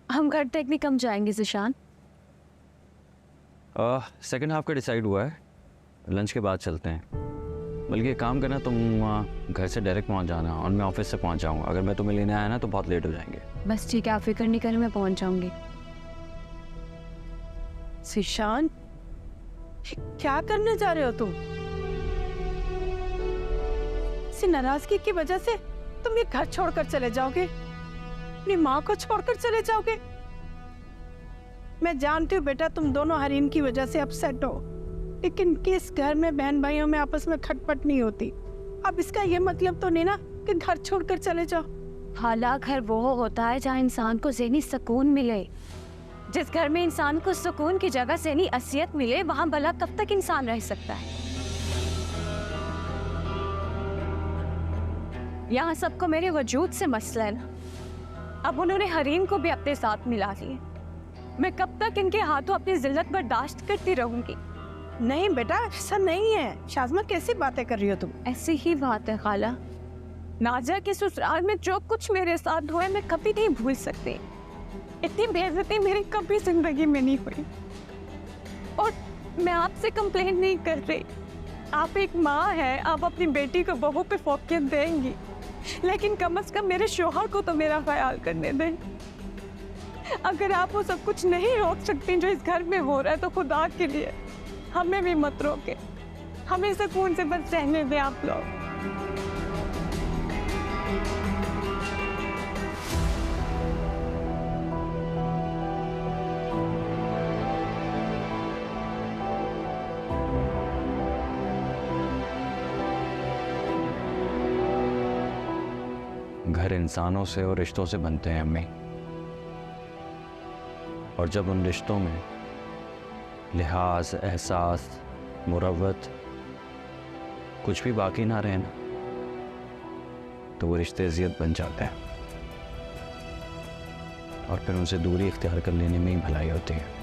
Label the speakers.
Speaker 1: हम घर तक नहीं कम जाएंगे ज़ीशान।
Speaker 2: सेकंड हाफ का डिसाइड हुआ है, लंच के बाद चलते हैं। बल्कि एक काम करना, तुम घर से डायरेक्ट पहुंच जाना और मैं ऑफिस से पहुंच जाऊंगा। अगर मैं तुम्हें लेने आया ना तो बहुत लेट हो जाएंगे।
Speaker 1: बस ठीक है, आप फिक्र नहीं करें, मैं पहुंच जाऊंगी।
Speaker 3: ज़ीशान, क्या करने जा रहे हो तुम? इसी नाराजगी की वजह से तुम ये घर छोड़कर चले जाओगे, अपनी माँ को छोड़कर चले जाओगे। मैं जानती हूँ बेटा, तुम दोनों हरीन की वजह से अपसेट हो, लेकिन किस घर में बहन भाइयों में आपस में खटपट नहीं होती। अब इसका ये मतलब तो नहीं ना कि घर छोड़कर चले जाओ।
Speaker 1: खाला, घर वो होता है जहाँ इंसान को ज़हनी सुकून मिले। जिस घर में इंसान को सुकून की जगह ज़हनी असलियत मिले, वहाँ भला कब तक इंसान रह सकता है? यहाँ सबको मेरे वजूद से मसला है ना। अब उन्होंने हरीन को भी अपने साथ मिला लिए। मैं कब तक इनके हाथों अपनी जिल्लत बर्दाश्त करती रहूंगी?
Speaker 3: नहीं बेटा, ऐसा नहीं है। शाज़मा, कैसी बातें कर रही हो तुम?
Speaker 1: ऐसी ही बात है खाला। नाज़िया के ससुराल में जो कुछ मेरे साथ हुआ है, मैं कभी नहीं भूल सकती। इतनी बेइज्जती मेरी कभी जिंदगी में नहीं हुई। और मैं आपसे कंप्लेंट नहीं कर रही, आप एक माँ है, आप अपनी बेटी को बहू पे फोकियत देंगी, लेकिन कम से कम मेरे शौहर को तो मेरा ख्याल करने दें। अगर आप वो सब कुछ नहीं रोक सकती जो इस घर में हो रहा है, तो खुदा के लिए हमें भी मत रोके। हमें सुकून से बस रहने दें आप लोग।
Speaker 2: घर इंसानों से और रिश्तों से बनते हैं अम्मी, और जब उन रिश्तों में लिहाज, एहसास, मुरव्वत कुछ भी बाकी ना रहे ना, तो वो रिश्ते अज़ियत बन जाते हैं और फिर उनसे दूरी इख्तियार कर लेने में ही भलाई होती है।